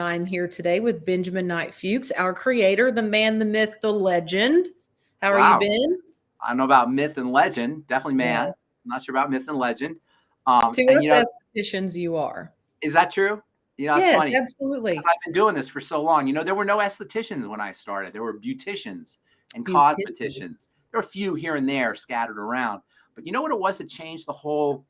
I'm here today with Benjamin Knight Fuchs, our creator, the man, the myth, the legend. How are you, Wow. Ben? I don't know about myth and legend. Definitely man. Yeah. I'm not sure about myth and legend. To And us estheticians, you are. is that true? It's Yes, funny. absolutely. I've been doing this for so long. There were no estheticians when I started. There were beauticians and Beauticians. cosmeticians. There were a few here and there scattered around. But you know what it was that changed the whole,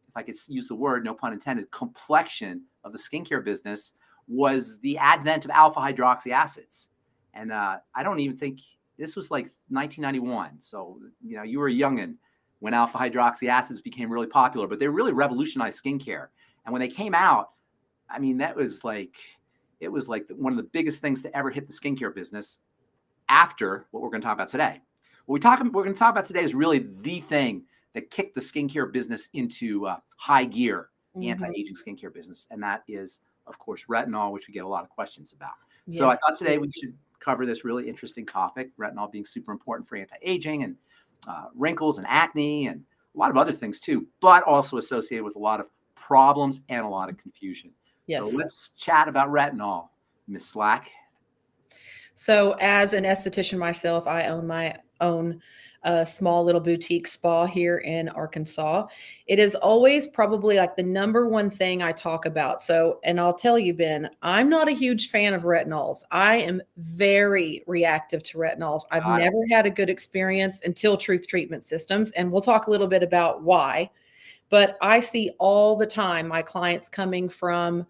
if I could use the word, no pun intended, complexion of the skincare business was the advent of alpha hydroxy acids. And I don't even think this was like 1991. So, you were a youngin' when alpha hydroxy acids became really popular, but they really revolutionized skincare. And when they came out, I mean, it was like one of the biggest things to ever hit the skincare business after what we're going to talk about today. What we're going to talk about today is really the thing that kicked the skincare business into high gear, the anti-aging skincare business. And that is, of course, retinol, which we get a lot of questions about. Yes. So I thought today we should cover this really interesting topic, retinol being super important for anti-aging and wrinkles and acne and a lot of other things too, but also associated with a lot of problems and a lot of confusion. Yes. So let's chat about retinol, Miss Slack. So as an esthetician myself, I own my own small little boutique spa here in Arkansas. It is always probably like the number one thing I talk about. So, and I'll tell you, Ben, I'm not a huge fan of retinols. I am very reactive to retinols. I've never had a good experience until Truth Treatment Systems. And we'll talk a little bit about why. But I see all the time my clients coming from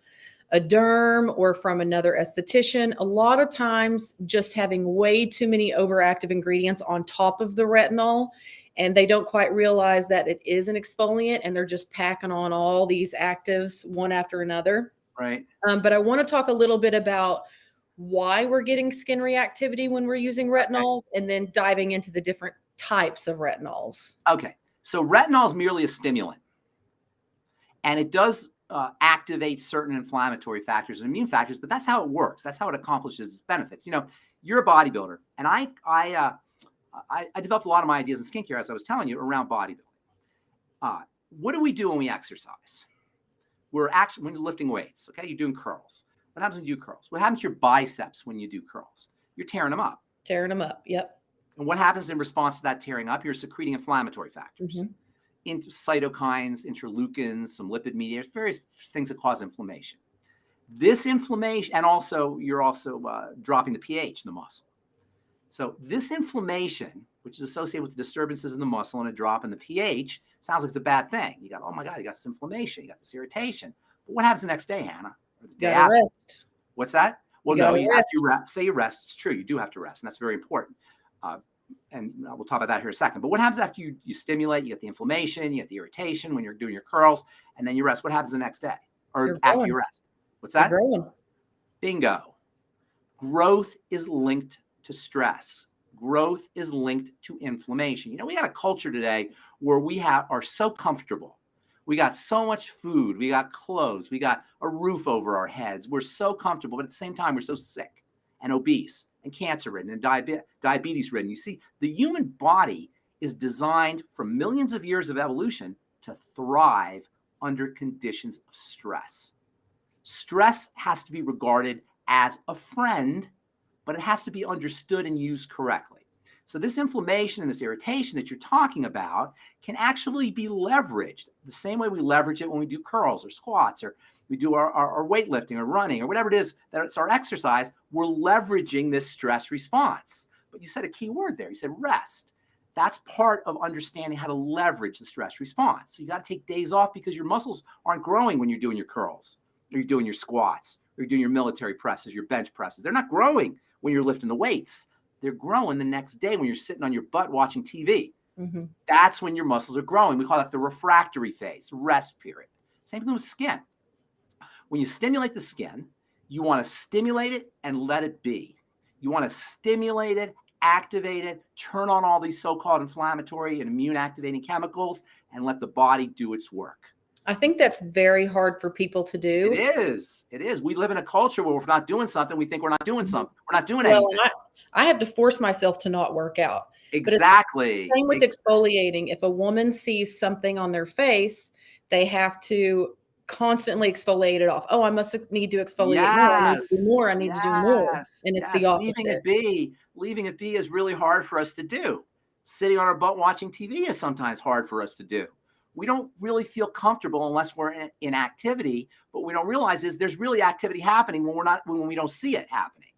a derm or from another esthetician, a lot of times just having way too many overactive ingredients on top of the retinol, and they don't quite realize that it is an exfoliant and they're just packing on all these actives one after another. Right. But I want to talk a little bit about why we're getting skin reactivity when we're using retinols, and then diving into the different types of retinols. Okay. So retinol is merely a stimulant, and it does activate certain inflammatory factors and immune factors, but that's how it works. That's how it accomplishes its benefits. You're a bodybuilder, and I developed a lot of my ideas in skincare, as I was telling you, around bodybuilding. What do we do when we exercise? We're actually, when you're lifting weights, okay, you're doing curls. What happens when you do curls? What happens to your biceps when you do curls? You're tearing them up. Tearing them up, yep. And what happens in response to that tearing up? You're secreting inflammatory factors. Into cytokines, interleukins, some lipid mediators, various things that cause inflammation. This inflammation, and also you're also dropping the pH in the muscle. So this inflammation, which is associated with the disturbances in the muscle and a drop in the pH, sounds like it's a bad thing. You got, oh my God, you got this inflammation, you got this irritation. But what happens the next day, Hannah? Or the day after? Rest. What's that? Well, no, you have to rest. Say you rest. It's true. You do have to rest, and that's very important. And we'll talk about that here in a second. But what happens after you stimulate? You get the inflammation, you get the irritation when you're doing your curls, and then you rest. What happens the next day or after you rest? What's that? Bingo. Growth is linked to stress. Growth is linked to inflammation. We got a culture today where we are so comfortable. We got so much food. We got clothes. We got a roof over our heads. We're so comfortable, but at the same time, we're so sick and obese and cancer-ridden and diabetes-ridden. You see, the human body is designed from millions of years of evolution to thrive under conditions of stress. Stress has to be regarded as a friend, but it has to be understood and used correctly. So this inflammation and this irritation that you're talking about can actually be leveraged the same way we leverage it when we do curls or squats or we do our weightlifting or running or whatever it is that it's our exercise. We're leveraging this stress response. But you said a key word there. You said rest. That's part of understanding how to leverage the stress response. So you got to take days off because your muscles aren't growing when you're doing your curls or you're doing your squats or you're doing your military presses, your bench presses. They're not growing when you're lifting the weights. They're growing the next day when you're sitting on your butt watching TV. That's when your muscles are growing. We call that the refractory phase, rest period. Same thing with skin. When you stimulate the skin, you want to stimulate it and let it be. You want to stimulate it, activate it, turn on all these so-called inflammatory and immune activating chemicals, and let the body do its work. I think that's very hard for people to do. It is. It is. We live in a culture where if we're not doing something, we think we're not doing something. We're not doing anything. I have to force myself to not work out. Exactly. Same with exfoliating. If a woman sees something on their face, they have to constantly exfoliate it off. Oh, I must need to exfoliate more. I need to do Yes, more. I need to do more. And it's the opposite. Leaving it be is really hard for us to do. Sitting on our butt watching TV is sometimes hard for us to do. We don't really feel comfortable unless we're in activity, but we don't realize is there's really activity happening when we don't see it happening.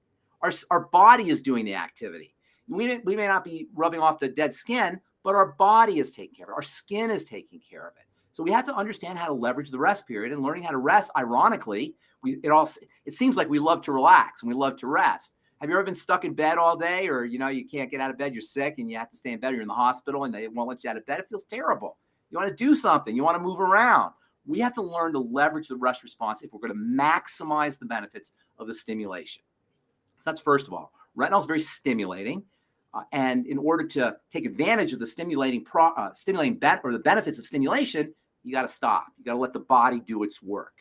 Our body is doing the activity. We may not be rubbing off the dead skin, but our body is taking care of it. Our skin is taking care of it. So we have to understand how to leverage the rest period, and learning how to rest. Ironically, it seems like we love to relax and we love to rest. Have you ever been stuck in bed all day, or you can't get out of bed, you're sick and you have to stay in bed, or you're in the hospital and they won't let you out of bed? It feels terrible. You want to do something. You want to move around. We have to learn to leverage the rest response if we're going to maximize the benefits of the stimulation. So that's first of all. Retinol is very stimulating. And in order to take advantage of the the benefits of stimulation, you got to stop. You got to let the body do its work.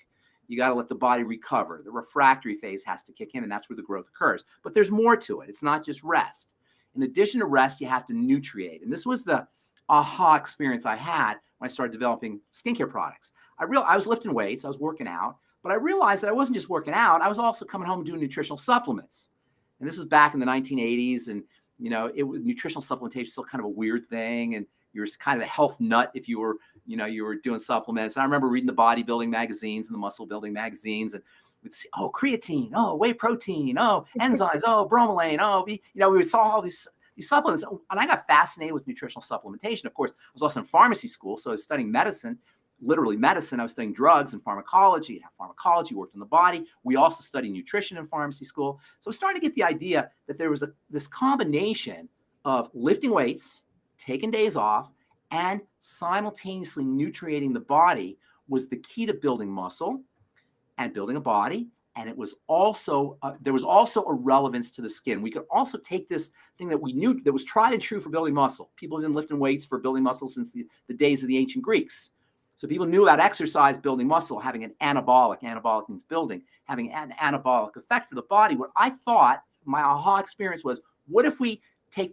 You got to let the body recover. The refractory phase has to kick in, and that's where the growth occurs. But there's more to it. It's not just rest. In addition to rest, you have to nutriate. And this was the aha experience I had when I started developing skincare products. I was lifting weights, I was working out, but I realized that I wasn't just working out, I was also coming home and doing nutritional supplements. And this was back in the 1980s, and nutritional supplementation is still kind of a weird thing, and you're kind of a health nut if you were doing supplements. And I remember reading the bodybuilding magazines and the muscle building magazines, and we'd see, oh, creatine, oh, whey protein, oh, enzymes, oh, bromelain, oh, we would saw all these supplements. And I got fascinated with nutritional supplementation. Of course, I was also in pharmacy school, so I was studying medicine, literally medicine. I was studying drugs and pharmacology. Pharmacology worked on the body. We also studied nutrition in pharmacy school. So I was starting to get the idea that there was this combination of lifting weights, taking days off, and simultaneously nutriating the body was the key to building muscle and building a body. And it was also there was also a relevance to the skin. We could also take this thing that we knew that was tried and true for building muscle. People have been lifting weights for building muscle since the days of the ancient Greeks. So people knew about exercise building muscle, having an anabolic means building, having an anabolic effect for the body. What I thought, my aha experience was, what if we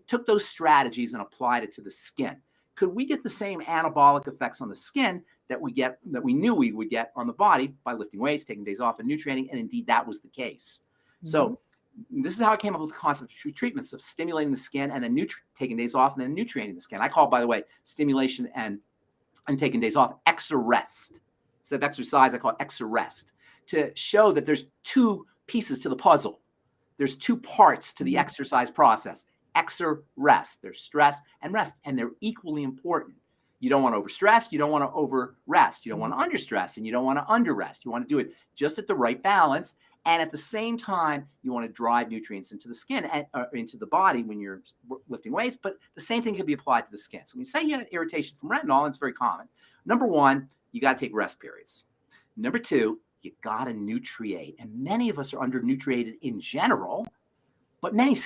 took those strategies and applied it to the skin? Could we get the same anabolic effects on the skin that we knew we would get on the body by lifting weights, taking days off, and nutriating? And indeed, that was the case. Mm-hmm. So this is how I came up with the concept of treatments of stimulating the skin and then taking days off and then nutriating the skin. I call, by the way, stimulation and taking days off exerrest. Instead of exercise, I call it exerrest, to show that there's two pieces to the puzzle. There's two parts to the exercise process. Exer-rest. There's stress and rest, and they're equally important. You don't want to overstress. You don't want to over-rest. You don't want to understress, and you don't want to under-rest. You want to do it just at the right balance, and at the same time, you want to drive nutrients into the skin and into the body when you're lifting weights, but the same thing can be applied to the skin. So when you say you have irritation from retinol, and it's very common. Number one, you got to take rest periods. Number two, you got to nutriate, and many of us are under-nutriated in general. But many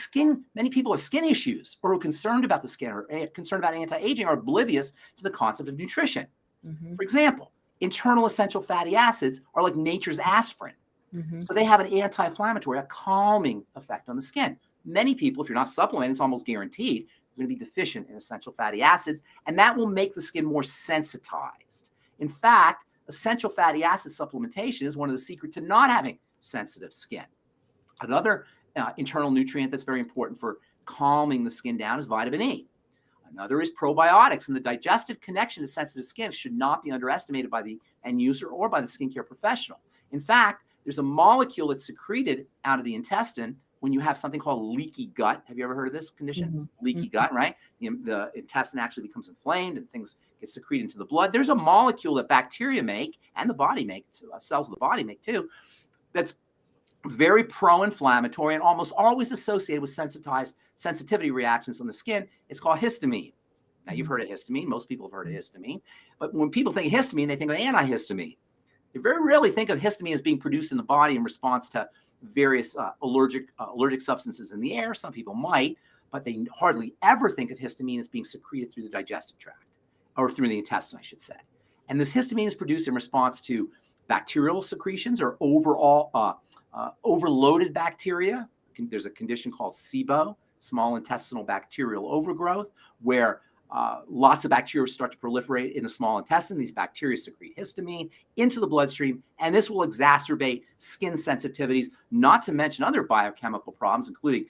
people have skin issues or are concerned about the skin or concerned about anti-aging or oblivious to the concept of nutrition. Mm-hmm. For example, internal essential fatty acids are like nature's aspirin. Mm-hmm. So they have an anti-inflammatory, a calming effect on the skin. Many people, if you're not supplementing, it's almost guaranteed, you're going to be deficient in essential fatty acids, and that will make the skin more sensitized. In fact, essential fatty acid supplementation is one of the secrets to not having sensitive skin. Another internal nutrient that's very important for calming the skin down is vitamin E. Another is probiotics, and the digestive connection to sensitive skin should not be underestimated by the end user or by the skincare professional. In fact, there's a molecule that's secreted out of the intestine when you have something called leaky gut. Have you ever heard of this condition? Mm-hmm. Leaky gut, right? The intestine actually becomes inflamed and things get secreted into the blood. There's a molecule that bacteria make and the body make, cells of the body make too, that's very pro-inflammatory and almost always associated with sensitivity reactions on the skin. It's called histamine. Now, you've heard of histamine. Most people have heard of histamine. But when people think of histamine, they think of antihistamine. They very rarely think of histamine as being produced in the body in response to various allergic substances in the air. Some people might, but they hardly ever think of histamine as being secreted through the digestive tract, or through the intestine, I should say. And this histamine is produced in response to bacterial secretions or overloaded bacteria. There's a condition called SIBO, small intestinal bacterial overgrowth, where lots of bacteria start to proliferate in the small intestine. These bacteria secrete histamine into the bloodstream, and this will exacerbate skin sensitivities, not to mention other biochemical problems, including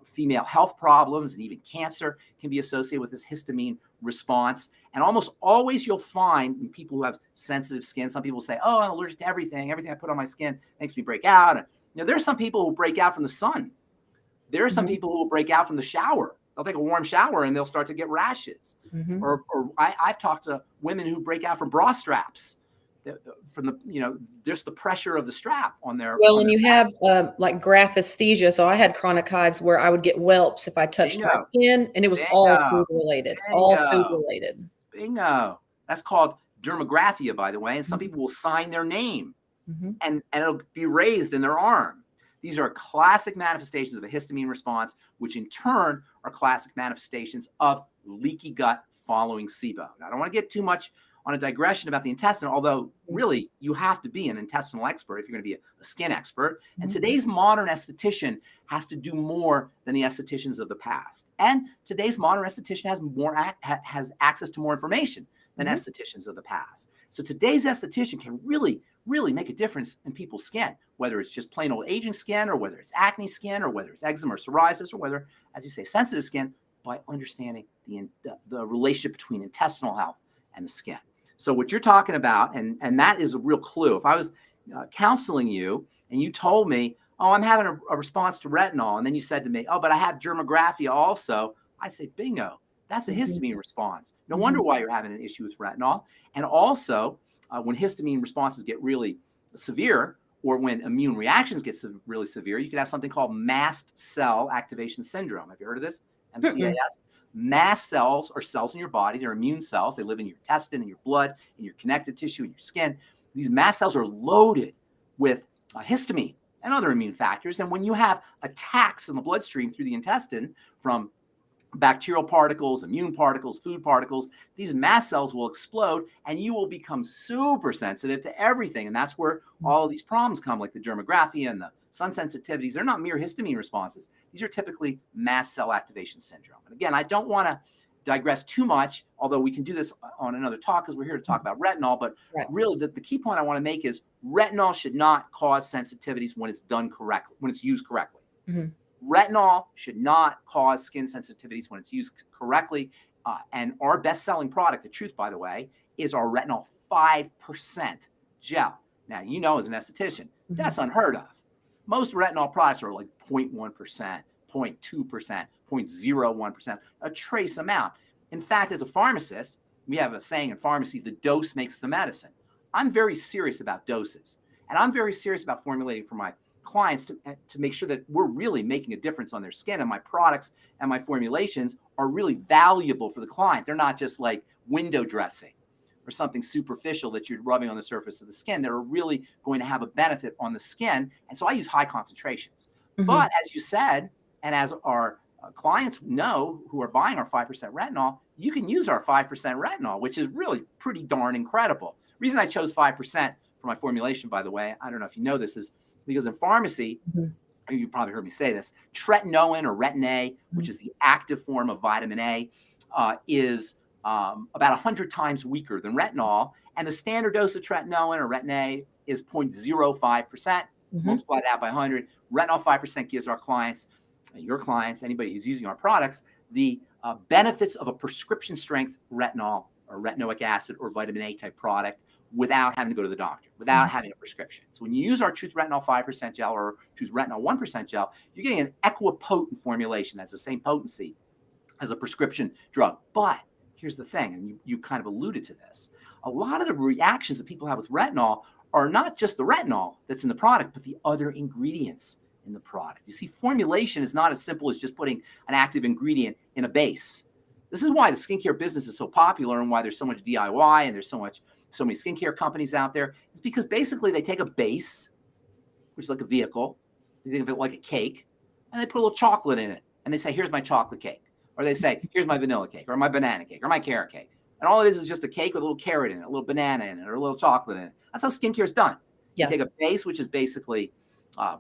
female health problems, and even cancer can be associated with this histamine response. And almost always you'll find in people who have sensitive skin, some people say, oh, I'm allergic to everything. Everything I put on my skin makes me break out. And, there are some people who break out from the sun. There are some people who will break out from the shower. They'll take a warm shower and they'll start to get rashes. Or I've talked to women who break out from bra straps. From the, just the pressure of the strap on their. Well, and you have like graphesthesia. So I had chronic hives where I would get whelps if I touched my skin, and it was all food related. All food related. Bingo. That's called dermographia, by the way. And some people will sign their name and it'll be raised in their arm. These are classic manifestations of a histamine response, which in turn are classic manifestations of leaky gut following SIBO. Now, I don't want to get too much on a digression about the intestine, although really you have to be an intestinal expert if you're going to be a skin expert. And today's modern esthetician has to do more than the estheticians of the past. And today's modern esthetician has access to more information than estheticians of the past. So today's esthetician can really make a difference in people's skin, whether it's just plain old aging skin, or whether it's acne skin, or whether it's eczema or psoriasis, or whether, as you say, sensitive skin, by understanding the relationship between intestinal health and the skin. So what you're talking about, and that is a real clue. If I was counseling you and you told me, oh, I'm having a response to retinol, and then you said to me, oh, but I have dermographia also, I'd say, bingo, that's a histamine response. No wonder why you're having an issue with retinol. And also, when histamine responses get really severe, or when immune reactions get really severe, you can have something called mast cell activation syndrome. Have you heard of this? MCAS. Mast cells are cells in your body. They're immune cells. They live in your intestine, in your blood, in your connective tissue, in your skin. These mast cells are loaded with histamine and other immune factors. And when you have attacks in the bloodstream through the intestine from bacterial particles, immune particles, food particles, these mast cells will explode and you will become super sensitive to everything. And that's where all of these problems come, like the dermographia and the sun sensitivities. They're not mere histamine responses. These are typically mast cell activation syndrome. And again, I don't want to digress too much, although we can do this on another talk because we're here to talk about retinol. But really, the key point I want to make is retinol should not cause sensitivities when it's done correctly, when it's used correctly. Retinol should not cause skin sensitivities when it's used correctly. And our best-selling product, the truth, by the way, is our Retinol 5% gel. Now, as an esthetician, that's unheard of. Most retinol products are like 0.1%, 0.2%, 0.01%, a trace amount. In fact, as a pharmacist, we have a saying in pharmacy, the dose makes the medicine. I'm very serious about doses. And I'm very serious about formulating for my clients to make sure that we're really making a difference on their skin, and my products and my formulations are really valuable for the client. They're not just like window dressing or something superficial that you're rubbing on the surface of the skin. They're really going to have a benefit on the skin. And so I use high concentrations. But as you said, and as our clients know who are buying our 5% retinol, you can use our 5% retinol, which is really pretty darn incredible. The reason I chose 5% for my formulation, by the way, I don't know if you know this, is because in pharmacy, you probably heard me say this, tretinoin or Retin A, which is the active form of vitamin A, is about 100 times weaker than retinol. And the standard dose of tretinoin or Retin A is 0.05%. Multiply that by 100. Retinol 5% gives our clients, your clients, anybody who's using our products, the benefits of a prescription strength retinol or retinoic acid or vitamin A type product without having to go to the doctor, without having a prescription. So when you use our Truth Retinol 5% gel or Truth Retinol 1% gel, you're getting an equipotent formulation that's the same potency as a prescription drug. But here's the thing, and you kind of alluded to this. A lot of the reactions that people have with retinol are not just the retinol that's in the product, but the other ingredients in the product. You see, formulation is not as simple as just putting an active ingredient in a base. This is why the skincare business is so popular and why there's so much DIY and there's so many skincare companies out there. It's because basically they take a base, which is like a vehicle, they think of it like a cake, and they put a little chocolate in it. And they say, here's my chocolate cake. Or they say, here's my vanilla cake, or my banana cake, or my carrot cake. And all it is just a cake with a little carrot in it, a little banana in it, or a little chocolate in it. That's how skincare is done. You take a base, which is basically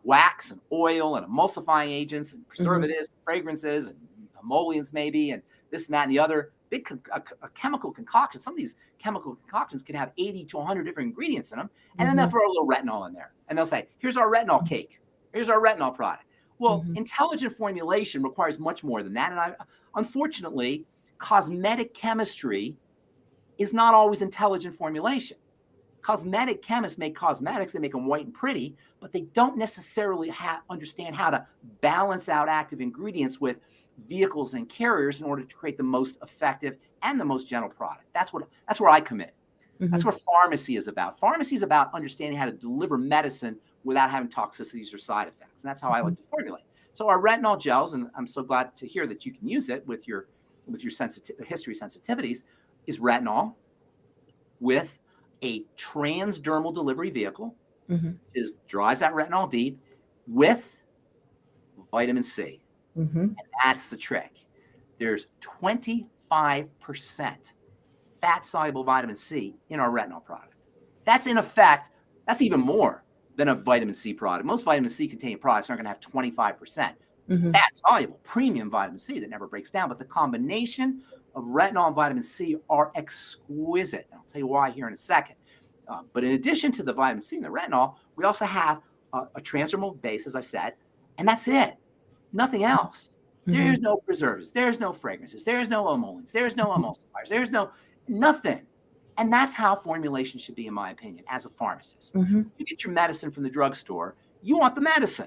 wax and oil and emulsifying agents and preservatives, and fragrances and emollients maybe, and this and that and the other. a chemical concoction. Some of these chemical concoctions can have 80 to 100 different ingredients in them. And then they'll throw a little retinol in there. And they'll say, here's our retinol cake. Here's our retinol product. Well, intelligent formulation requires much more than that. And unfortunately, cosmetic chemistry is not always intelligent formulation. Cosmetic chemists make cosmetics, they make them white and pretty, but they don't necessarily understand how to balance out active ingredients with vehicles and carriers in order to create the most effective and the most gentle product. That's where I come in. That's what pharmacy is about. Pharmacy is about understanding how to deliver medicine without having toxicities or side effects. And that's how I like to formulate. So our retinol gels, and I'm so glad to hear that you can use it with your history sensitivities, is retinol with a transdermal delivery vehicle, drives that retinol deep with vitamin C. And that's the trick. There's 25% fat-soluble vitamin C in our retinol product. That's in effect, that's even more than a vitamin C product. Most vitamin C containing products aren't going to have 25% fat-soluble, premium vitamin C that never breaks down. But the combination of retinol and vitamin C are exquisite. And I'll tell you why here in a second. But in addition to the vitamin C and the retinol, we also have a transdermal base, as I said, and that's it. Nothing else. There's no preservatives. There's no fragrances. There's no emollients. There's no emulsifiers. There's nothing. And that's how formulation should be, in my opinion, as a pharmacist. You get your medicine from the drugstore. You want the medicine.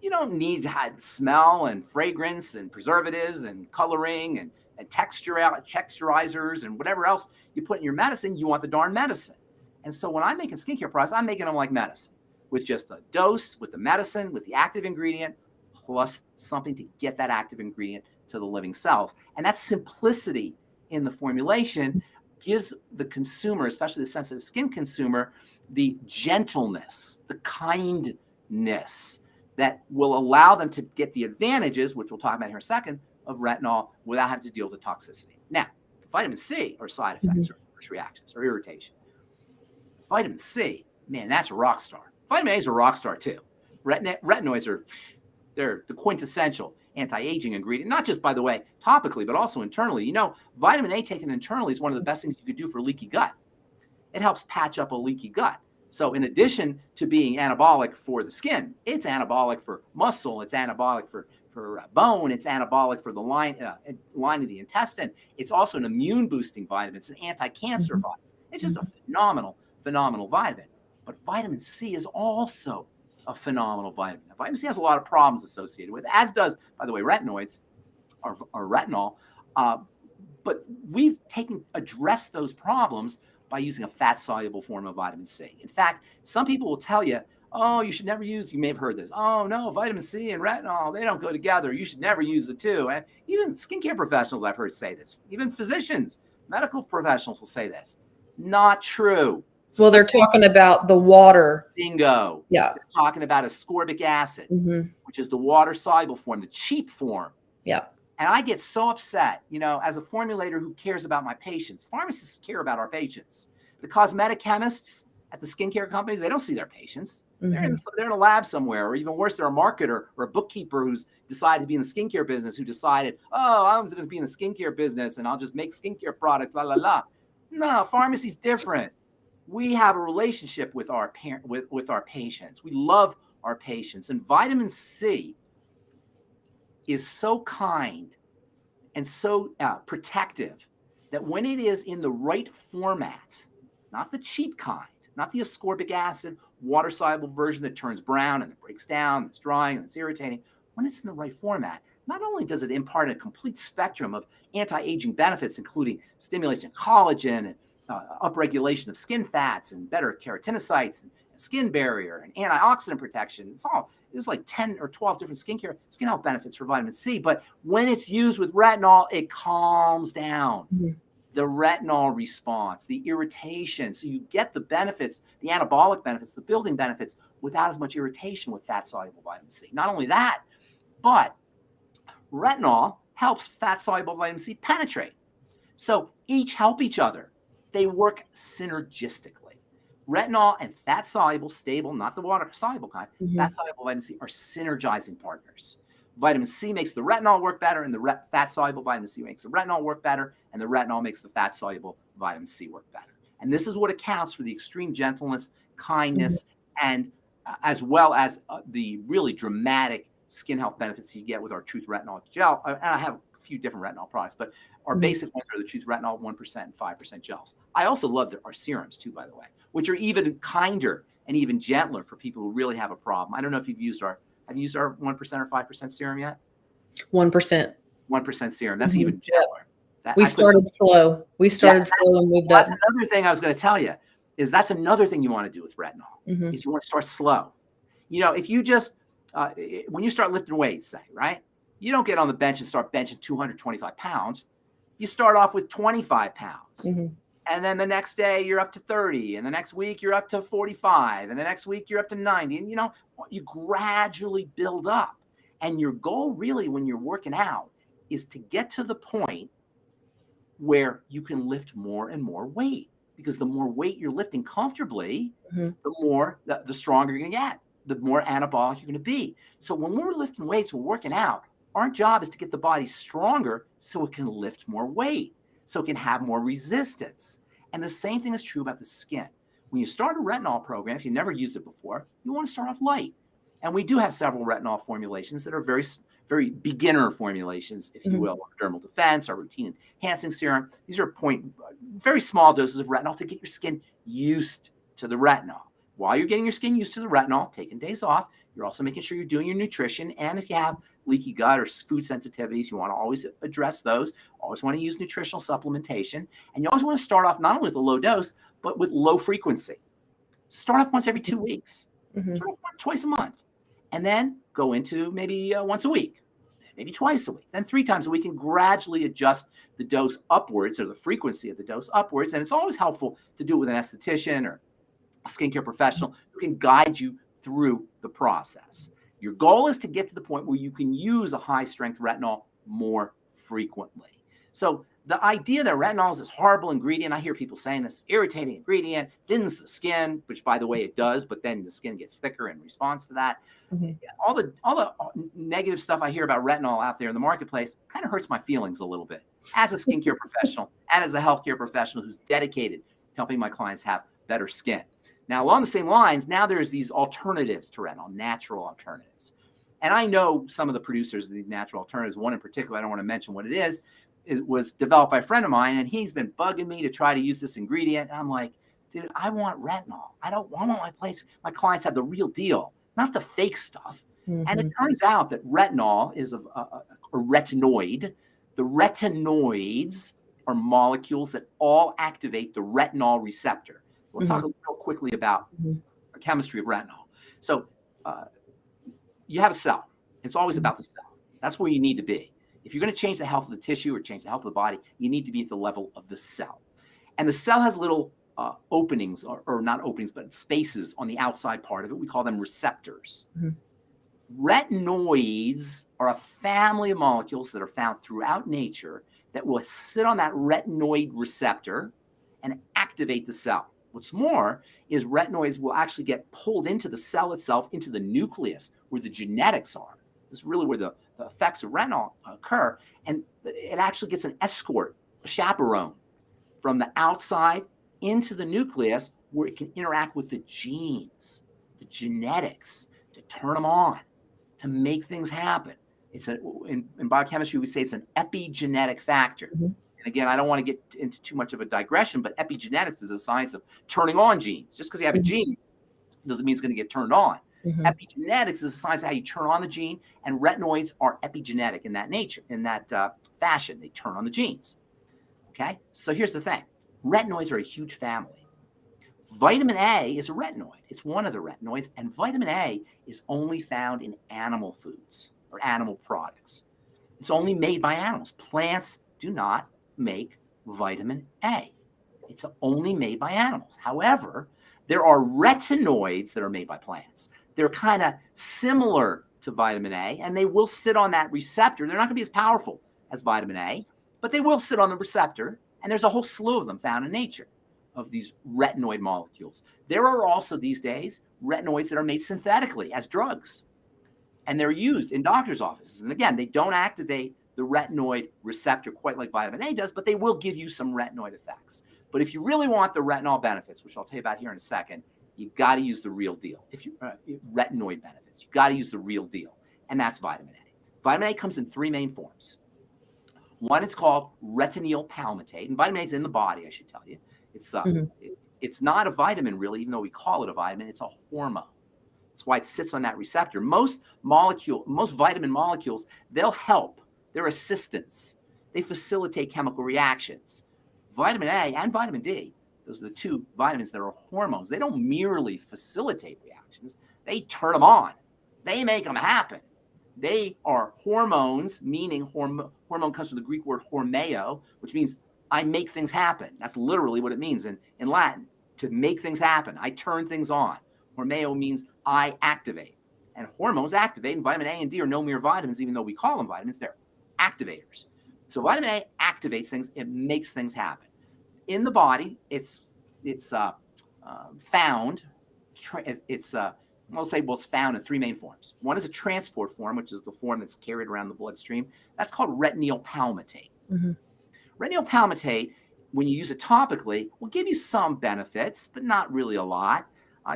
You don't need smell and fragrance and preservatives and coloring and texturizers and whatever else you put in your medicine. You want the darn medicine. And so when I'm making skincare products, I'm making them like medicine, with just the dose, with the medicine, with the active ingredient, plus something to get that active ingredient to the living cells. And that simplicity in the formulation gives the consumer, especially the sensitive skin consumer, the gentleness, the kindness that will allow them to get the advantages, which we'll talk about here in a second, of retinol without having to deal with the toxicity. Now, vitamin C or side effects or adverse reactions or irritation. Vitamin C, man, that's a rock star. Vitamin A is a rock star too. Retinoids they're the quintessential anti-aging ingredient, not just, by the way, topically, but also internally. You know, vitamin A taken internally is one of the best things you could do for leaky gut. It helps patch up a leaky gut. So in addition to being anabolic for the skin, it's anabolic for muscle, it's anabolic for bone, it's anabolic for the line of the intestine. It's also an immune boosting vitamin. It's an anti-cancer vitamin. It's just a phenomenal vitamin. But vitamin C is also a phenomenal vitamin. Now, vitamin C has a lot of problems associated with it, as does, by the way, retinoids or retinol. But we've addressed those problems by using a fat-soluble form of vitamin C. In fact, some people will tell you, oh, you should never use, you may have heard this, oh, no, vitamin C and retinol, they don't go together. You should never use the two. And even skincare professionals I've heard say this. Even physicians, medical professionals will say this. Not true. Well, they're talking about the water. Bingo. Yeah. They're talking about ascorbic acid, which is the water-soluble form, the cheap form. Yeah. And I get so upset, you know, as a formulator who cares about my patients. Pharmacists care about our patients. The cosmetic chemists at the skincare companies, they don't see their patients. They're in a lab somewhere, or even worse, they're a marketer or a bookkeeper who's decided to be in the skincare business, who decided, oh, I'm going to be in the skincare business and I'll just make skincare products, la, la, la. No, pharmacy's different. We have a relationship with our with our patients. We love our patients. And vitamin C is so kind and so protective that when it is in the right format, not the cheap kind, not the ascorbic acid, water-soluble version that turns brown and it breaks down, it's drying and it's irritating, when it's in the right format, not only does it impart a complete spectrum of anti-aging benefits, including stimulation of collagen and upregulation of skin fats and better keratinocytes and skin barrier and antioxidant protection. There's like 10 or 12 different skin health benefits for vitamin C. But when it's used with retinol, it calms down the retinol response, the irritation. So you get the benefits, the anabolic benefits, the building benefits without as much irritation with fat-soluble vitamin C. Not only that, but retinol helps fat-soluble vitamin C penetrate. So each help each other. They work synergistically. Retinol and fat-soluble, stable, not the water-soluble kind, fat-soluble vitamin C are synergizing partners. Vitamin C makes the retinol work better, and the fat-soluble vitamin C makes the retinol work better, and the retinol makes the fat-soluble vitamin C work better. And this is what accounts for the extreme gentleness, kindness, and as well as the really dramatic skin health benefits you get with our Truth Retinol gel. And I have a few different retinol products, but our basic ones are the Truth Retinol 1% and 5% gels. I also love our serums too, by the way, which are even kinder and even gentler for people who really have a problem. I don't know if you've used our 1% or 5% serum yet? 1%. 1% serum. That's even gentler. We started slow. We started slow and moved up. That's another thing I was going to tell you is that's another thing you want to do with retinol is you want to start slow. If you just, when you start lifting weights, say, right, you don't get on the bench and start benching 225 pounds. You start off with 25 pounds. And then the next day you're up to 30. And the next week you're up to 45. And the next week you're up to 90. And, you gradually build up. And your goal really when you're working out is to get to the point where you can lift more and more weight. Because the more weight you're lifting comfortably, the stronger you're going to get, the more anabolic you're going to be. So when we're lifting weights, we're working out, our job is to get the body stronger so it can lift more weight, so it can have more resistance. And the same thing is true about the skin. When you start a retinol program, if you've never used it before, you want to start off light. And we do have several retinol formulations that are very, very beginner formulations, if you will, our dermal defense, our routine enhancing serum. These are very small doses of retinol to get your skin used to the retinol. While you're getting your skin used to the retinol, taking days off, you're also making sure you're doing your nutrition. And if you have leaky gut or food sensitivities, you want to always address those. Always want to use nutritional supplementation. And you always want to start off not only with a low dose, but with low frequency. Start off once every 2 weeks. Start off twice a month. And then go into maybe once a week, maybe twice a week, then 3 times a week, and gradually adjust the dose upwards or the frequency of the dose upwards. And it's always helpful to do it with an esthetician or a skincare professional who can guide you through the process. Your goal is to get to the point where you can use a high-strength retinol more frequently. So the idea that retinol is this horrible ingredient, I hear people saying this irritating ingredient, thins the skin, which by the way it does, but then the skin gets thicker in response to that. All the negative stuff I hear about retinol out there in the marketplace kind of hurts my feelings a little bit as a skincare professional and as a healthcare professional who's dedicated to helping my clients have better skin. Now, along the same lines, now there's these alternatives to retinol, natural alternatives. And I know some of the producers of these natural alternatives. One in particular, I don't want to mention what it is. It was developed by a friend of mine, and he's been bugging me to try to use this ingredient. And I'm like, dude, I want retinol. I want my clients have the real deal, not the fake stuff. And it turns out that retinol is a retinoid. The retinoids are molecules that all activate the retinol receptor. So let's talk real quickly about the chemistry of retinol. So you have a cell. It's always about the cell. That's where you need to be. If you're going to change the health of the tissue or change the health of the body, you need to be at the level of the cell. And the cell has little openings, or not openings, but spaces on the outside part of it. We call them receptors. Retinoids are a family of molecules that are found throughout nature that will sit on that retinoid receptor and activate the cell. What's more is retinoids will actually get pulled into the cell itself, into the nucleus where the genetics are. This is really where the effects of retinol occur. And it actually gets an escort, a chaperone, from the outside into the nucleus where it can interact with the genes, the genetics, to turn them on, to make things happen. In biochemistry, we say it's an epigenetic factor. And again, I don't want to get into too much of a digression, but epigenetics is a science of turning on genes. Just because you have a gene doesn't mean it's going to get turned on. Epigenetics is a science of how you turn on the gene, and retinoids are epigenetic in that nature, in that fashion. They turn on the genes. Okay, so here's the thing. Retinoids are a huge family. Vitamin A is a retinoid. It's one of the retinoids, and vitamin A is only found in animal foods or animal products. It's only made by animals. Plants do not make vitamin A. It's only made by animals. However, there are retinoids that are made by plants. They're kind of similar to vitamin A, and they will sit on that receptor. They're not going to be as powerful as vitamin A, but they will sit on the receptor, and there's a whole slew of them found in nature of these retinoid molecules. There are also these days retinoids that are made synthetically as drugs. and they're used in doctor's offices. And again, they don't activate the retinoid receptor quite like vitamin A does, but they will give you some retinoid effects. But if you really want the retinol benefits, which I'll tell you about here in a second, you got to use the real deal. If you retinoid benefits, you got to use the real deal, and that's vitamin A. Vitamin A comes in three main forms. One, it's called retinol palmitate, and vitamin A is in the body, I should tell you. It's not a vitamin, really, even though we call it a vitamin. It's a hormone. That's why it sits on that receptor. Most vitamin molecules, they'll help. They're assistants. They facilitate chemical reactions. Vitamin A and vitamin D, those are the two vitamins that are hormones. They don't merely facilitate reactions. They turn them on. They make them happen. They are hormones, meaning hormone comes from the Greek word hormeo, which means I make things happen. That's literally what it means in Latin, to make things happen. I turn things on. Hormeo means I activate. And hormones activate, and vitamin A and D are no mere vitamins, even though we call them vitamins. They're activators. So vitamin A activates things. It makes things happen. In the body, it's found. It's found in three main forms. One is a transport form, which is the form that's carried around the bloodstream. That's called retinol palmitate. Retinol palmitate, when you use it topically, will give you some benefits, but not really a lot.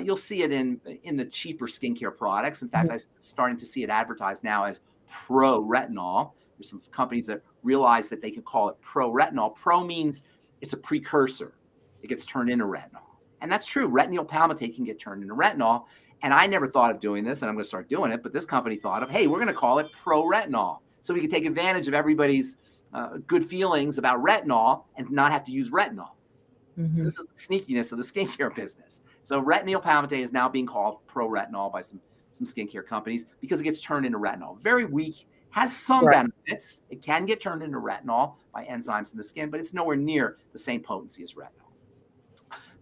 You'll see it in the cheaper skincare products. In fact, I'm starting to see it advertised now as pro-retinol. There's some companies that realize that they can call it pro-retinol. Pro means it's a precursor. It gets turned into retinol. And that's true. Retinol palmitate can get turned into retinol. And I never thought of doing this, and I'm going to start doing it. But this company thought of, hey, we're going to call it pro-retinol, so we can take advantage of everybody's good feelings about retinol and not have to use retinol. This is the sneakiness of the skincare business. So retinol palmitate is now being called pro-retinol by some skincare companies because it gets turned into retinol. Very weak, has some benefits. It can get turned into retinol by enzymes in the skin, but it's nowhere near the same potency as retinol.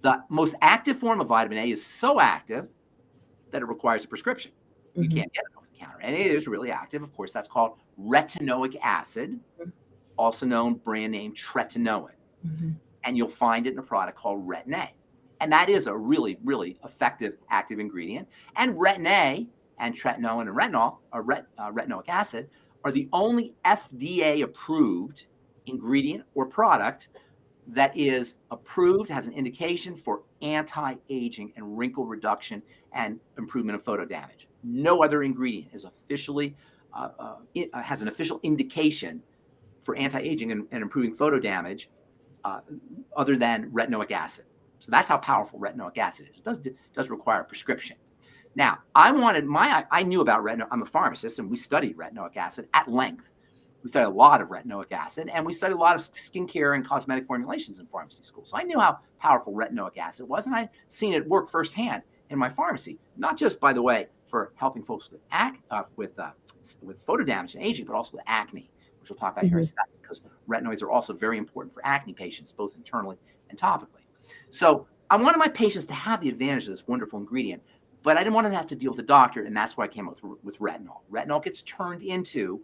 The most active form of vitamin A is so active that it requires a prescription. You can't get it over the counter. And it is really active. Of course, that's called retinoic acid, also known brand name tretinoin. And you'll find it in a product called Retin A. And that is a really, really effective active ingredient. And Retin A and tretinoin and retinol, or retinoic acid, are the only FDA-approved ingredient or product that is approved, has an indication for anti-aging and wrinkle reduction and improvement of photo damage. No other ingredient is officially has an official indication for anti-aging and improving photo damage other than retinoic acid. So that's how powerful retinoic acid is. It does require a prescription. Now, I knew about retinol. I'm a pharmacist, and we studied retinoic acid at length. We studied a lot of retinoic acid, and we studied a lot of skincare and cosmetic formulations in pharmacy school. So I knew how powerful retinoic acid was, and I'd seen it work firsthand in my pharmacy. Not just, by the way, for helping folks with photo damage and aging, but also with acne, which we'll talk about here in a second, because retinoids are also very important for acne patients, both internally and topically. So I wanted my patients to have the advantage of this wonderful ingredient, but I didn't want them to have to deal with a doctor, and that's why I came up with retinol. Retinol gets turned into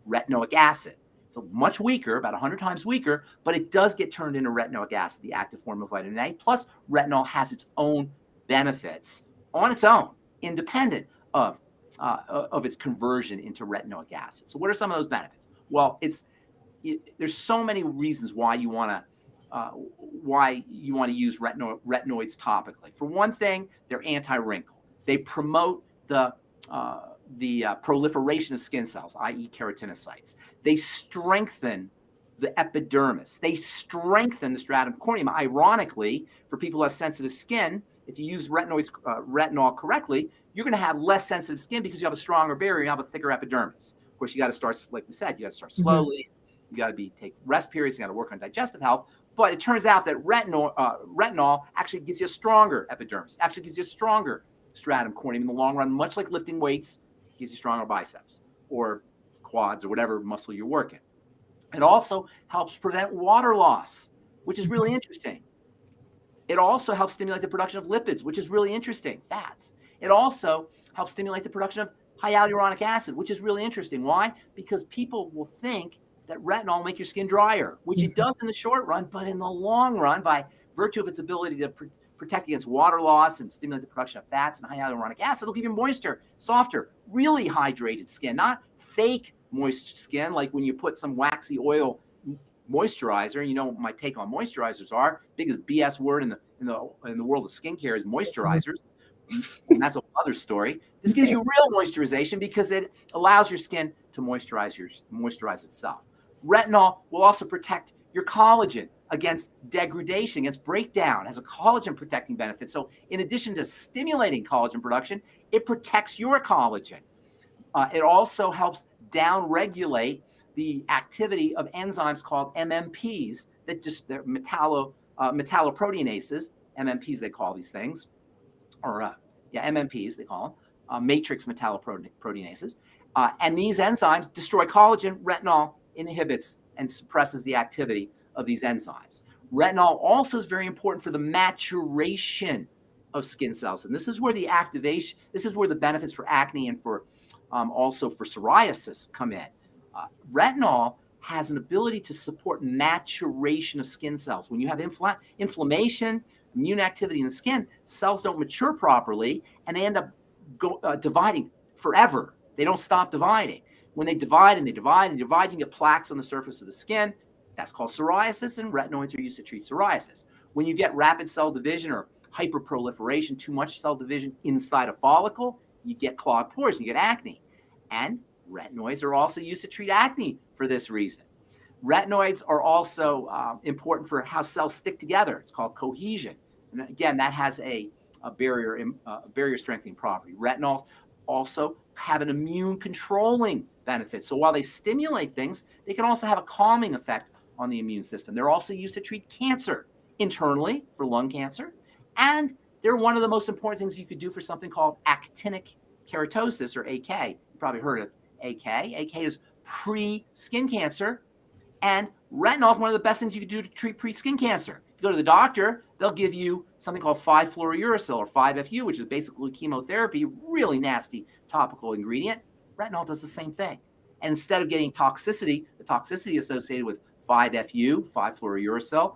retinoic acid. It's much weaker, about 100 times weaker, but it does get turned into retinoic acid, the active form of vitamin A. Plus, retinol has its own benefits on its own, independent of its conversion into retinoic acid. So what are some of those benefits? Well, there's so many reasons why you want to use retinoids topically. For one thing, they're anti-wrinkle. They promote the proliferation of skin cells, i.e. keratinocytes. They strengthen the epidermis. They strengthen the stratum corneum. Ironically, for people who have sensitive skin, if you use retinol correctly, you're going to have less sensitive skin because you have a stronger barrier, you have a thicker epidermis. Of course, you got to start, like we said, you got to start slowly. You got to take rest periods. You got to work on digestive health. But it turns out that retinol actually gives you a stronger epidermis, actually gives you a stronger stratum corneum in the long run, much like lifting weights gives you stronger biceps or quads or whatever muscle you're working. It also helps prevent water loss, which is really interesting. It also helps stimulate the production of lipids, which is really interesting, fats. It also helps stimulate the production of hyaluronic acid, which is really interesting. Why? Because people will think that retinol will make your skin drier, which it does in the short run, but in the long run, by virtue of its ability to protect against water loss and stimulate the production of fats and high hyaluronic acid. It'll give you moisture, softer, really hydrated skin, not fake moist skin like when you put some waxy oil moisturizer. You know my take on moisturizers are biggest BS word in the world of skincare is moisturizers, and that's another story. This gives you real moisturization because it allows your skin to moisturize itself. Retinol will also protect your collagen against degradation, against breakdown, has a collagen protecting benefit. So in addition to stimulating collagen production, it protects your collagen. It also helps downregulate the activity of enzymes called MMPs they're metalloproteinases, MMPs they call these things, or MMPs they call them, matrix metalloproteinases. And these enzymes destroy collagen. Retinol inhibits and suppresses the activity of these enzymes. Retinol also is very important for the maturation of skin cells. And this is where the benefits for acne and for also for psoriasis come in. Retinol has an ability to support maturation of skin cells. When you have inflammation, immune activity in the skin, cells don't mature properly and they end up dividing forever. They don't stop dividing. When they divide and they divide and divide, you get plaques on the surface of the skin. That's called psoriasis, and retinoids are used to treat psoriasis. When you get rapid cell division or hyperproliferation, too much cell division inside a follicle, you get clogged pores, you get acne. And retinoids are also used to treat acne for this reason. Retinoids are also important for how cells stick together. It's called cohesion. And again, that has a barrier strengthening property. Retinols also have an immune controlling benefit. So while they stimulate things, they can also have a calming effect on the immune system. They're also used to treat cancer internally for lung cancer. And they're one of the most important things you could do for something called actinic keratosis, or AK. You probably heard of AK. AK is pre-skin cancer. And retinol is one of the best things you can do to treat pre-skin cancer. If you go to the doctor, they'll give you something called 5-fluorouracil or 5-FU, which is basically chemotherapy, really nasty topical ingredient. Retinol does the same thing. And instead of getting toxicity, the toxicity associated with 5-FU, 5-fluorouracil,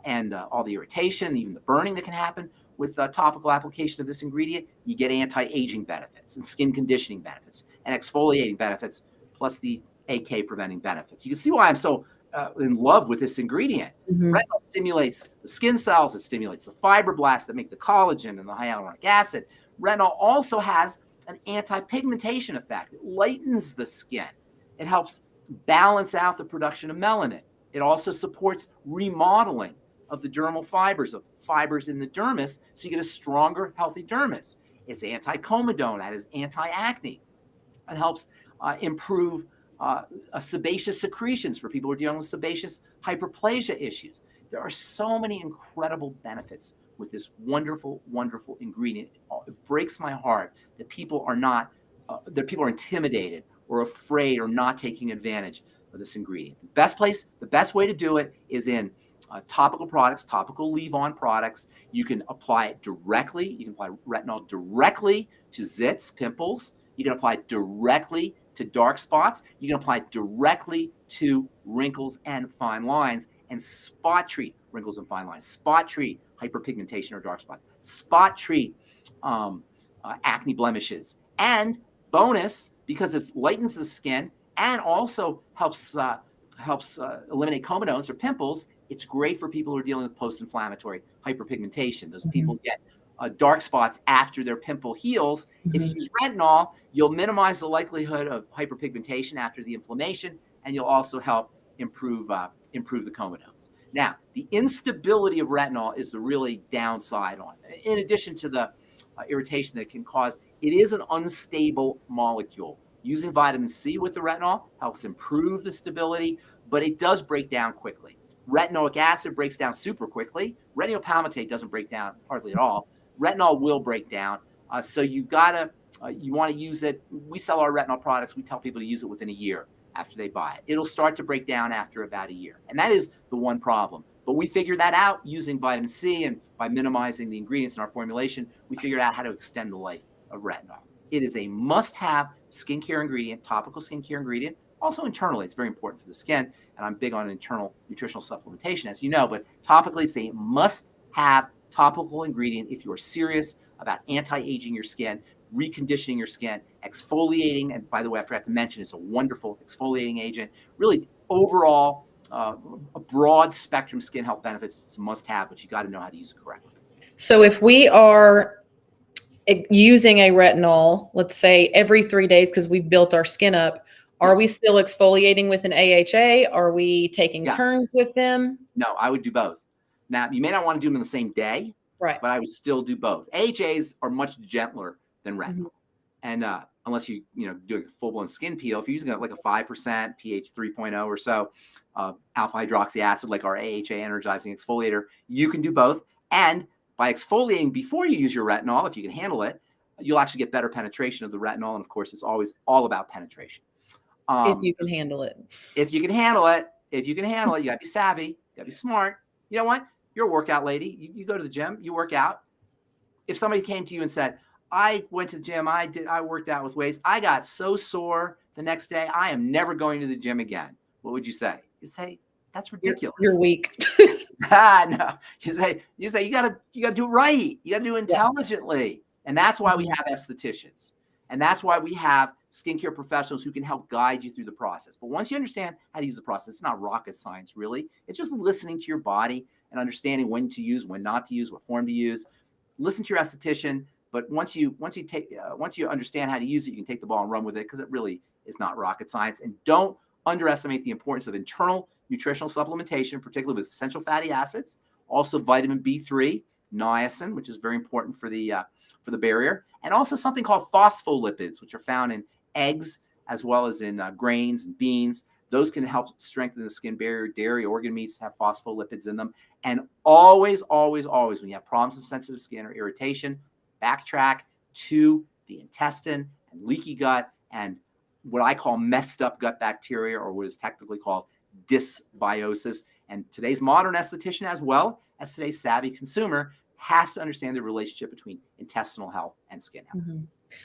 and all the irritation, even the burning that can happen with topical application of this ingredient, you get anti-aging benefits and skin conditioning benefits and exfoliating benefits, plus the AK preventing benefits. You can see why I'm so in love with this ingredient. Retinol stimulates the skin cells, it stimulates the fibroblasts that make the collagen and the hyaluronic acid. Retinol also has an anti-pigmentation effect. It lightens the skin. It helps balance out the production of melanin. It also supports remodeling of the dermal fibers in the dermis, so you get a stronger, healthy dermis. It's anti-comedone, that is anti-acne. It helps improve sebaceous secretions for people who are dealing with sebaceous hyperplasia issues. There are so many incredible benefits with this wonderful, wonderful ingredient. It breaks my heart that people are intimidated or afraid or not taking advantage of this ingredient. The best way to do it is in topical products, topical leave-on products. You can apply it directly. You can apply retinol directly to zits, pimples. You can apply it directly to dark spots. You can apply it directly to wrinkles and fine lines and spot treat wrinkles and fine lines, spot treat hyperpigmentation or dark spots, spot treat acne blemishes. And bonus, because it lightens the skin and also helps eliminate comedones or pimples, it's great for people who are dealing with post-inflammatory hyperpigmentation. Those people get dark spots after their pimple heals. If you use retinol, you'll minimize the likelihood of hyperpigmentation after the inflammation, and you'll also help improve the comedones. Now, the instability of retinol is the really downside on it. In addition to the irritation that it can cause, it is an unstable molecule. Using vitamin C with the retinol helps improve the stability, but it does break down quickly. Retinoic acid breaks down super quickly. Retinoid palmitate doesn't break down hardly at all. Retinol will break down. So you want to use it. We sell our retinol products. We tell people to use it within a year after they buy it. It'll start to break down after about a year. And that is the one problem. But we figured that out using vitamin C, and by minimizing the ingredients in our formulation, we figured out how to extend the life of retinol. It is a must-have skincare ingredient, topical skincare ingredient. Also internally, it's very important for the skin, and I'm big on internal nutritional supplementation, as you know, but topically, it's a must-have topical ingredient if you are serious about anti-aging your skin, reconditioning your skin, exfoliating. And by the way, I forgot to mention, it's a wonderful exfoliating agent. Really, overall, a broad spectrum skin health benefits. It's a must-have, but you got to know how to use it correctly. So if we are using a retinol, let's say every 3 days, because we've built our skin up, are we still exfoliating with an AHA? Are we taking turns with them? No, I would do both. Now, you may not want to do them in the same day, right? But I would still do both. AHAs are much gentler than retinol. And unless you doing a full-blown skin peel, if you're using like a 5% pH 3.0 or so alpha hydroxy acid, like our AHA energizing exfoliator, you can do both. And by exfoliating before you use your retinol, if you can handle it, you'll actually get better penetration of the retinol. And of course, it's always all about penetration. If you can handle it. If you can handle it, you got to be savvy, you got to be smart. You know what? You're a workout lady. You go to the gym, you work out. If somebody came to you and said, I went to the gym, I worked out with weights, I got so sore the next day, I am never going to the gym again. What would you say? You say, that's ridiculous. You're weak. No. You say you gotta do it right. You gotta do it intelligently. And that's why we have estheticians. And that's why we have skincare professionals who can help guide you through the process. But once you understand how to use the process, it's not rocket science, really. It's just listening to your body and understanding when to use, when not to use, what form to use. Listen to your esthetician. But once you understand how to use it, you can take the ball and run with it, because it really is not rocket science. And don't underestimate the importance of internal nutritional supplementation, particularly with essential fatty acids, also vitamin B3, niacin, which is very important for the barrier, and also something called phospholipids, which are found in eggs as well as in grains and beans. Those can help strengthen the skin barrier. Dairy, organ meats have phospholipids in them. And always, always, always, when you have problems with sensitive skin or irritation, backtrack to the intestine and leaky gut and what I call messed up gut bacteria, or what is technically called dysbiosis. And today's modern esthetician, as well as today's savvy consumer, has to understand the relationship between intestinal health and skin health.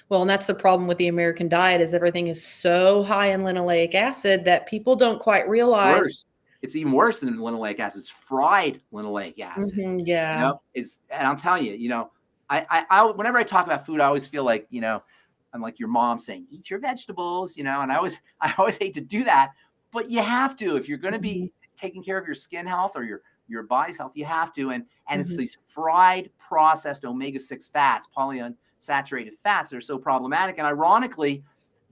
Well, and that's the problem with the American diet, is everything is so high in linoleic acid that people don't quite realize. Worse. It's even worse than linoleic acid. It's fried linoleic acid. Yeah. And I'm telling you, I whenever I talk about food, I always feel like, I'm like your mom saying, eat your vegetables, and I always hate to do that, but you have to. If you're going to be taking care of your skin health or your body's health, you have to. And it's these fried, processed omega-6 fats, polyunsaturated fats, that are so problematic. And ironically,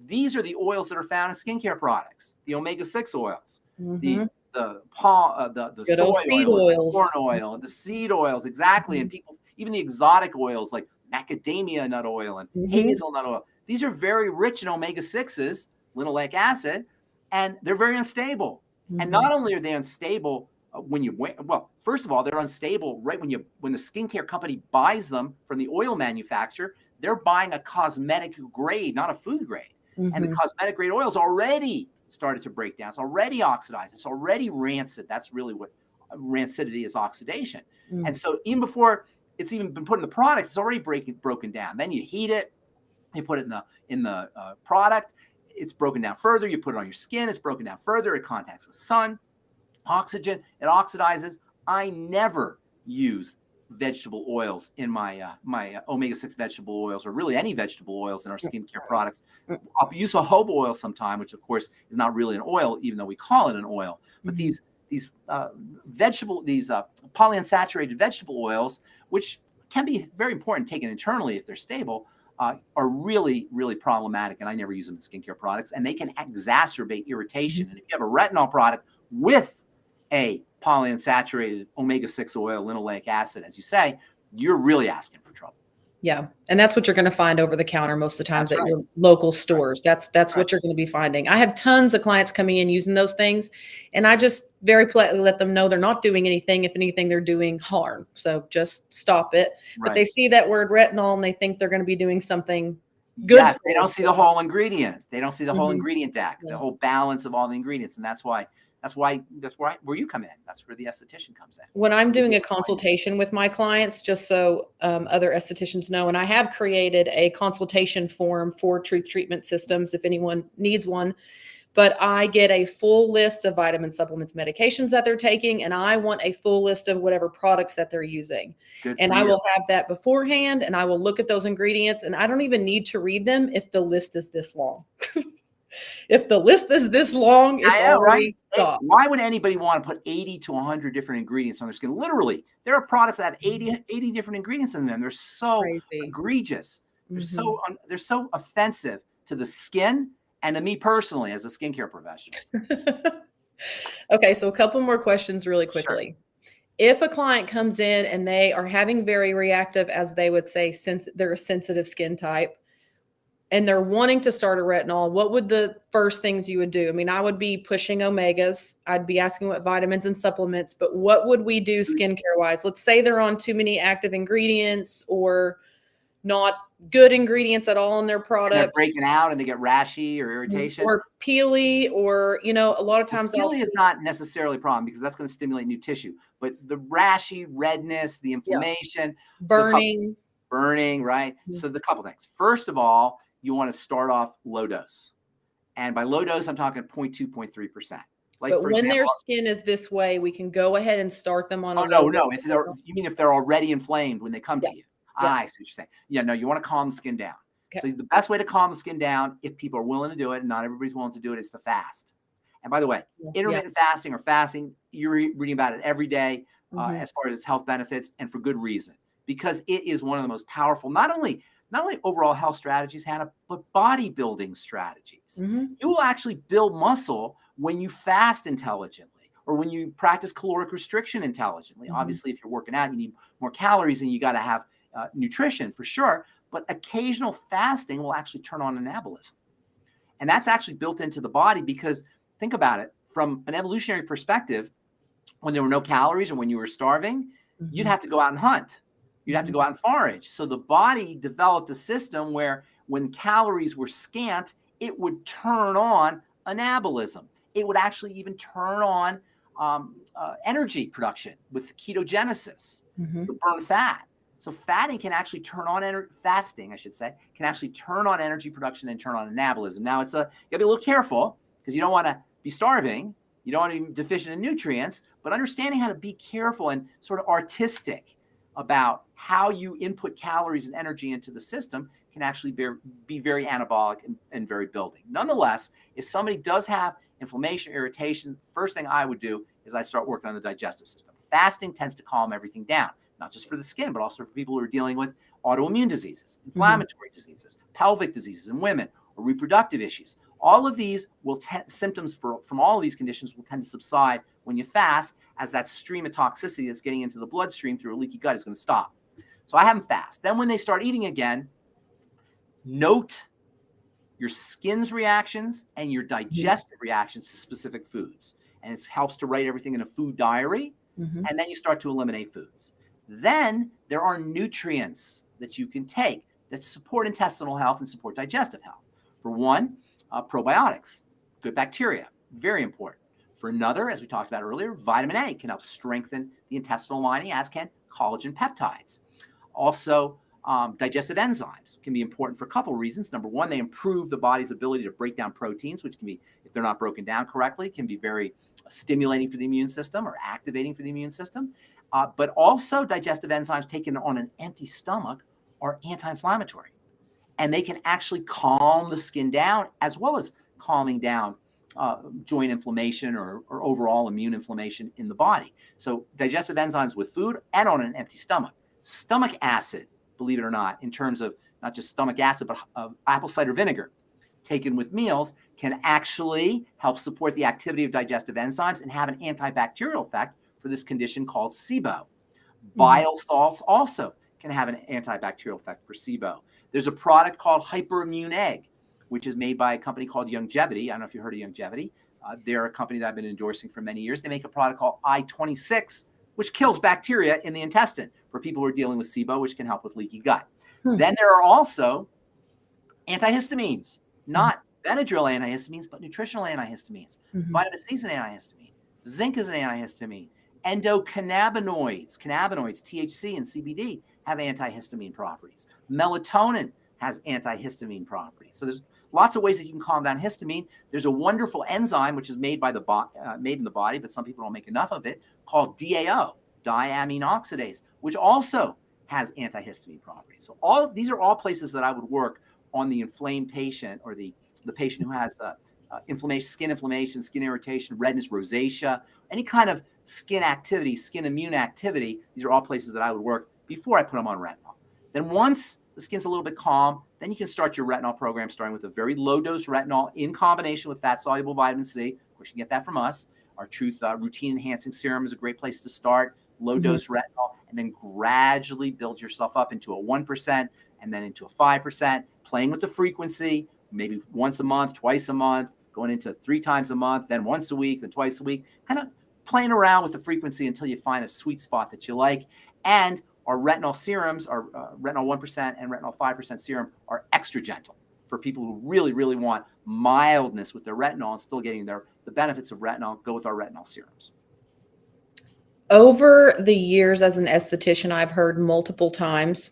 these are the oils that are found in skincare products, the omega-6 oils, the soy oil, the corn oil, the seed oils, exactly. And people, even the exotic oils like macadamia nut oil and hazelnut oil, these are very rich in omega-6s, linoleic acid, and they're very unstable. And not only are they unstable first of all, they're unstable right when the skincare company buys them from the oil manufacturer. They're buying a cosmetic grade, not a food grade. And the cosmetic grade oil is already started to break down. It's already oxidized. It's already rancid. That's really what rancidity is, oxidation. And so even before it's even been put in the product, it's already broken down. Then you heat it, you put it in the product, it's broken down further. You put it on your skin, it's broken down further. It contacts the sun, oxygen, it oxidizes. I never use vegetable oils in my omega-6 vegetable oils, or really any vegetable oils in our skincare products. I'll use jojoba oil sometime, which of course is not really an oil, even though we call it an oil. But these polyunsaturated vegetable oils, which can be very important taken internally if they're stable, are really, really problematic. And I never use them in skincare products, and they can exacerbate irritation. And if you have a retinol product with a polyunsaturated omega-6 oil, linoleic acid, as you say, you're really asking for trouble. Yeah. And that's what you're going to find over the counter most of the times at your local stores. That's what you're going to be finding. I have tons of clients coming in using those things, and I just very politely let them know they're not doing anything. If anything, they're doing harm. So just stop it. But they see that word retinol and they think they're going to be doing something good. Yes, they don't see the whole ingredient. They don't see the whole ingredient deck, the whole balance of all the ingredients. And that's why where you come in. That's where the esthetician comes in. When I'm doing a consultation with my clients, just so other estheticians know, and I have created a consultation form for Truth Treatment Systems if anyone needs one. but I get a full list of vitamin supplements, medications that they're taking, and I want a full list of whatever products that they're using. Good And for I you. will have that beforehand, and I will look at those ingredients, and I don't even need to read them if the list is this long. If the list is this long, it's I know, right? already stopped. Why would anybody want to put 80 to 100 different ingredients on their skin? Literally, there are products that have 80 different ingredients in them. They're so Crazy. egregious. They're Mhm. they're so offensive to the skin and to me personally as a skincare professional. Okay, so a couple more questions really Sure. quickly. If a client comes in and they are having very reactive, as they would say, since they're a sensitive skin type, and they're wanting to start a retinol, what would the first things you would do? I mean, I would be pushing omegas. I'd be asking what vitamins and supplements, but what would we do skincare wise? Let's say they're on too many active ingredients or not good ingredients at all in their And they're products, breaking out and they get rashy or irritation. or peely, or, a lot of Well, times I'll peely see, is not necessarily a problem because that's going to stimulate new tissue. But the rashy, redness, the yeah, inflammation, so a couple burning. burning, right? Mhm. So the couple things. First of all, you want to start off low dose. And by low dose, I'm talking 0.2, 0.3%. Like, But for when example, their skin is this way, we can go ahead and start them on a oh, low no. If they're, dose. you mean if they're already inflamed when they come Yeah, to you? yeah, I see what you're saying. Yeah, no, you want to calm the skin down. okay, So the best way to calm the skin down, if people are willing to do it, and not everybody's willing to do it, is to fast. And by the way, yeah, intermittent fasting or fasting, you're reading about it every day mhm, as far as its health benefits, and for good reason, because it is one of the most powerful, not only overall health strategies, Hannah, but bodybuilding strategies. mhm, You will actually build muscle when you fast intelligently or when you practice caloric restriction intelligently. mhm, Obviously, if you're working out, you need more calories and you got to have nutrition for sure. But occasional fasting will actually turn on anabolism. And that's actually built into the body because think about it from an evolutionary perspective, when there were no calories or when you were starving, you'd mhm, have to go out and hunt. You'd have to mhm, go out and forage. So the body developed a system where when calories were scant, it would turn on anabolism. It would actually even turn on energy production with ketogenesis mhm. to burn fat. So fatting can actually turn on fasting, I should say, can actually turn on energy production and turn on anabolism. Now you gotta be a little careful because you don't want to be starving. You don't want to be deficient in nutrients, but understanding how to be careful and sort of artistic about how you input calories and energy into the system can actually be very anabolic and very building. Nonetheless, if somebody does have inflammation, irritation, first thing I would do is I start working on the digestive system. Fasting tends to calm everything down, not just for the skin, but also for people who are dealing with autoimmune diseases, Mhm. inflammatory diseases, pelvic diseases in women, or reproductive issues. All of these symptoms from all of these conditions will tend to subside when you fast, as that stream of toxicity that's getting into the bloodstream through a leaky gut is going to stop. So I have them fast. Then when they start eating again, note your skin's reactions and your Mhm. digestive reactions to specific foods. And it helps to write everything in a food diary. Mhm. And then you start to eliminate foods. Then there are nutrients that you can take that support intestinal health and support digestive health. For one, probiotics, good bacteria, very important. For another, as we talked about earlier, vitamin A can help strengthen the intestinal lining, as can collagen peptides. Also, digestive enzymes can be important for a couple of reasons. Number one, they improve the body's ability to break down proteins, which can be, if they're not broken down correctly, can be very stimulating for the immune system or activating for the immune system. But also, digestive enzymes taken on an empty stomach are anti-inflammatory, and they can actually calm the skin down as well as calming down joint inflammation or overall immune inflammation in the body. So digestive enzymes with food and on an empty stomach. Stomach acid, believe it or not, in terms of not just stomach acid, but apple cider vinegar taken with meals can actually help support the activity of digestive enzymes and have an antibacterial effect for this condition called SIBO. Mhm. Bile salts also can have an antibacterial effect for SIBO. There's a product called Hyperimmune Egg, which is made by a company called Youngevity. I don't know if you heard of Youngevity. They're a company that I've been endorsing for many years. They make a product called I-26, which kills bacteria in the intestine for people who are dealing with SIBO, which can help with leaky gut. Hmm. Then there are also antihistamines, Mhm. not Benadryl antihistamines, but nutritional antihistamines. Mhm. Vitamin C is an antihistamine. Zinc is an antihistamine. Endocannabinoids, THC and CBD, have antihistamine properties. Melatonin has antihistamine properties. So there's lots of ways that you can calm down histamine. There's a wonderful enzyme which is made by made in the body, but some people don't make enough of it, called DAO, diamine oxidase, which also has antihistamine properties. So all of these are all places that I would work on the inflamed patient, or the patient who has inflammation, skin inflammation, skin irritation, redness, rosacea, any kind of skin activity, skin immune activity. These are all places that I would work before I put them on retinol. Then once the skin's a little bit calm, then you can start your retinol program, starting with a very low dose retinol in combination with fat soluble vitamin C. Of course, you can get that from us. Our Truth routine enhancing serum is a great place to start. Low dose retinol, and then gradually build yourself up into a 1% and then into a 5%, playing with the frequency, maybe once a month, twice a month, going into 3 times a month, then once a week, then twice a week, kind of playing around with the frequency until you find a sweet spot that you like. And our retinol serums, our retinol 1% and retinol 5% serum, are extra gentle for people who really, really want mildness with their retinol and still getting the benefits of retinol. Go with our retinol serums. Over the years as an esthetician, I've heard multiple times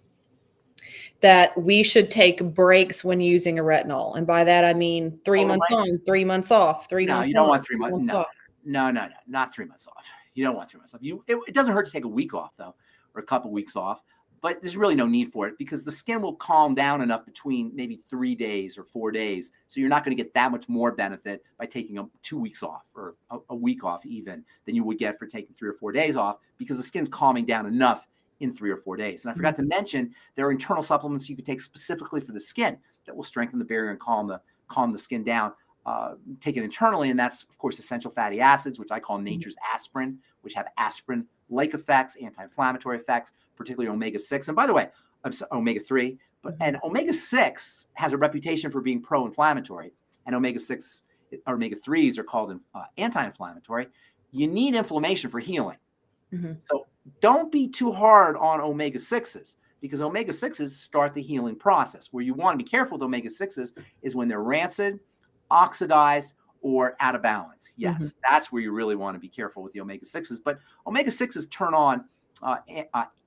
that we should take breaks when using a retinol. And by that, I mean 3 months on, 3 months off, 3 months No, you don't on, want 3 months. off. No, not 3 months off. You don't want 3 months off. It doesn't hurt to take a week off, though, or a couple weeks off. But there's really no need for it, because the skin will calm down enough between maybe 3 days or 4 days. So you're not going to get that much more benefit by taking 2 weeks off, or a week off even, than you would get for taking 3 or 4 days off, because the skin's calming down enough in 3 or 4 days. And I forgot to mention, there are internal supplements you can take specifically for the skin that will strengthen the barrier and calm the skin down. Take it internally, and that's, of course, essential fatty acids, which I call nature's aspirin, which have aspirin-like effects, anti-inflammatory effects, particularly omega-6. And by the way, omega-3, and omega-6 has a reputation for being pro-inflammatory, and omega-6 or omega-3s are called anti-inflammatory. You need inflammation for healing. So don't be too hard on omega-6s, because omega-6s start the healing process. Where you want to be careful with omega-6s is when they're rancid, oxidized, or out of balance. Yes, that's where you really want to be careful with the omega-6s. But omega-6s turn on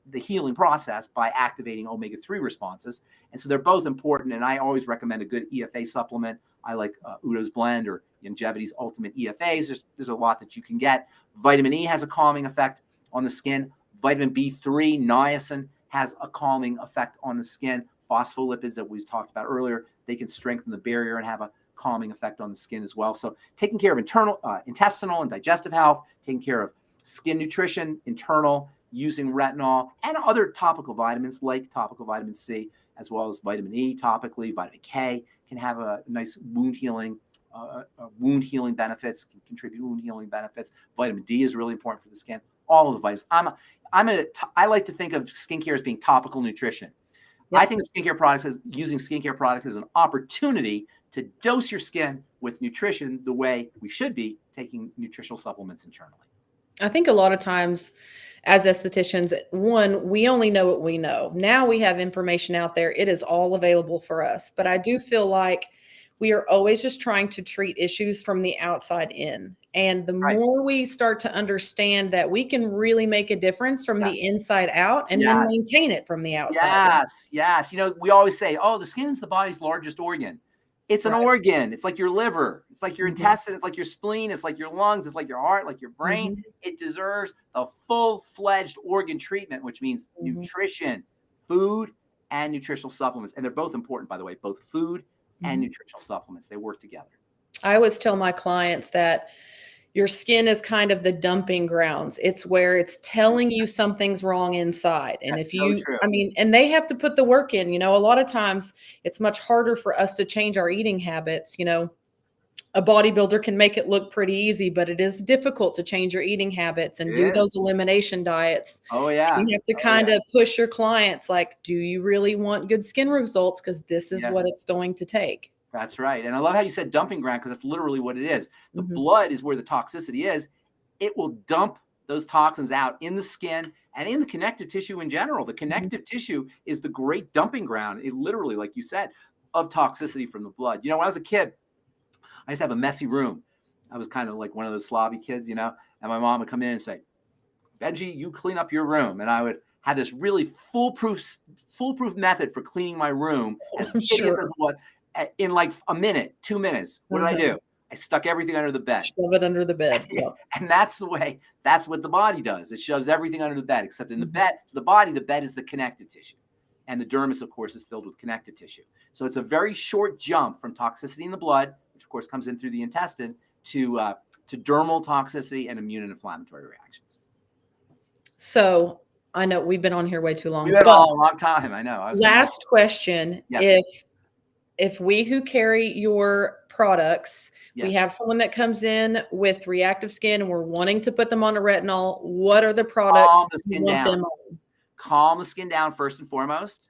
the healing process by activating omega-3 responses. And so they're both important. And I always recommend a good EFA supplement. I like Udo's Blend or Longevity's Ultimate EFAs. There's a lot that you can get. Vitamin E has a calming effect on the skin. Vitamin B3, niacin, has a calming effect on the skin. Phospholipids that we talked about earlier, they can strengthen the barrier and have a calming effect on the skin as well. So taking care of intestinal and digestive health, taking care of skin nutrition, internal, using retinol and other topical vitamins like topical vitamin C, as well as vitamin E topically. Vitamin K can have a nice wound healing benefits, can contribute wound healing benefits. Vitamin D is really important for the skin. All of the vitamins. I like to think of skincare as being topical nutrition. Yep. I think using skincare products as an opportunity to dose your skin with nutrition the way we should be taking nutritional supplements internally. I think a lot of times as estheticians, we only know what we know. Now we have information out there. It is all available for us. But I do feel like we are always just trying to treat issues from the outside in. And the more we start to understand that we can really make a difference from the inside out and then maintain it from the outside. Yes. We always say, the skin is the body's largest organ. It's an organ. It's like your liver. It's like your intestine. It's like your spleen. It's like your lungs. It's like your heart, like your brain. It deserves a full-fledged organ treatment, which means nutrition, food, and nutritional supplements. And they're both important, by the way, both food and nutritional supplements. They work together. I always tell my clients that your skin is kind of the dumping grounds. It's where it's telling you something's wrong inside. And and they have to put the work in. A lot of times it's much harder for us to change our eating habits. A bodybuilder can make it look pretty easy, but it is difficult to change your eating habits and do those elimination diets. Oh, yeah. You have to kind of push your clients like, do you really want good skin results? Because this is what it's going to take. That's right. And I love how you said dumping ground, because that's literally what it is. The blood is where the toxicity is. It will dump those toxins out in the skin and in the connective tissue in general. The connective tissue is the great dumping ground. It literally, like you said, of toxicity from the blood. When I was a kid, I used to have a messy room. I was kind of like one of those slobby kids, and my mom would come in and say, Benji, you clean up your room. And I would have this really foolproof method for cleaning my room, as hideous as in like a minute, 2 minutes. What did I do? I stuck everything under the bed. Shove it under the bed. Yep. And that's what the body does. It shoves everything under the bed, except in the bed, to the body, the bed is the connective tissue. And the dermis, of course, is filled with connective tissue. So it's a very short jump from toxicity in the blood, which of course comes in through the intestine, to dermal toxicity and immune and inflammatory reactions. So I know we've been on here way too long. We've been on a long time. I know. Last question. Yes. If we who carry your products, we have someone that comes in with reactive skin and we're wanting to put them on a retinol, what are the products you want them on? Calm the skin down first and foremost.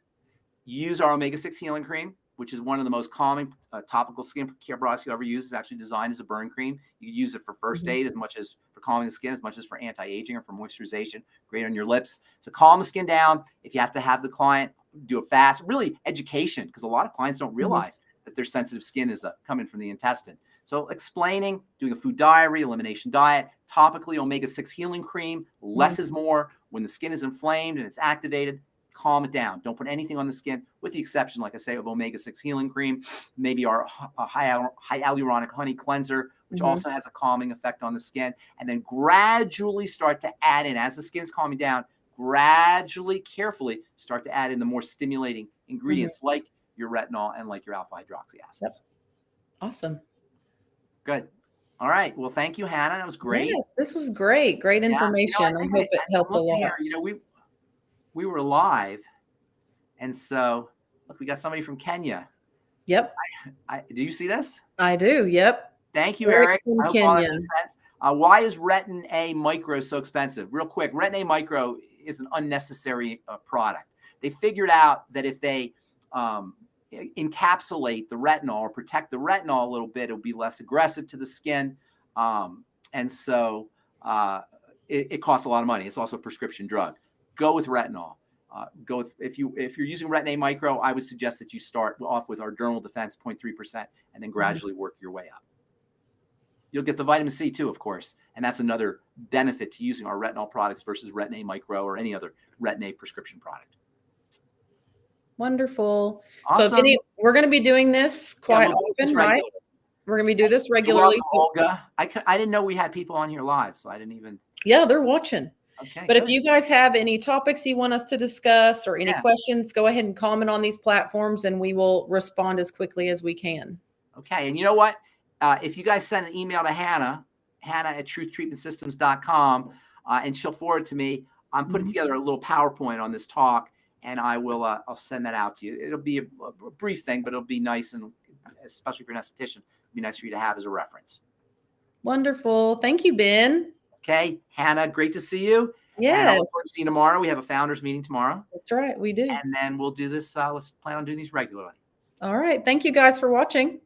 Use our omega-6 healing cream, which is one of the most calming topical skin care products you'll ever use. It's actually designed as a burn cream. You can use it for first aid as much as for calming the skin, as much as for anti-aging or for moisturization. Great on your lips. So calm the skin down. If you have to have the client do a fast, really education, because a lot of clients don't realize that their sensitive skin is coming from the intestine. So explaining, doing a food diary, elimination diet, topically omega-6 healing cream, less is more. When the skin is inflamed and it's activated, calm it down. Don't put anything on the skin, with the exception, like I say, of omega-6 healing cream, maybe our high hyaluronic honey cleanser, which also has a calming effect on the skin. And then gradually start to add in, as the skin's calming down, gradually, carefully start to add in the more stimulating ingredients like your retinol and like your alpha hydroxy acids. Yep. Awesome. Good. All right. Well, thank you, Hannah. That was great. Yes, this was great. Great information. I hope it helped a lot. Here, we were live, and so look, we got somebody from Kenya. Yep. Do you see this? I do. Yep. Thank you, Eric. I hope all that makes sense. Why is Retin A Micro so expensive? Real quick, Retin A Micro is an unnecessary product. They figured out that if they encapsulate the retinol or protect the retinol a little bit, it'll be less aggressive to the skin. And so it costs a lot of money. It's also a prescription drug. Go with retinol. If you're using Retin A Micro, I would suggest that you start off with our dermal defense 0.3% and then gradually work your way up. You'll get the vitamin C too, of course. And that's another benefit to using our retinol products versus Retin A Micro or any other Retin A prescription product. Wonderful. Awesome. So we're going to be doing this quite often, right? We're going to be doing this regularly. Olga. I didn't know we had people on here live, so I didn't even. Yeah, they're watching. Okay, but if you guys have any topics you want us to discuss or any questions, go ahead and comment on these platforms and we will respond as quickly as we can. Okay. And you know what? If you guys send an email to Hannah at truthtreatmentsystems.com, and she'll forward to me, I'm putting together a little PowerPoint on this talk, and I will I'll send that out to you. It'll be a brief thing, but it'll be nice, and especially for an esthetician, it'll be nice for you to have as a reference. Wonderful. Thank you, Ben. Okay, Hannah, great to see you. Yes. I look forward to seeing you tomorrow. We have a founders meeting tomorrow. That's right, we do. And then we'll do this. Let's plan on doing these regularly. All right. Thank you guys for watching.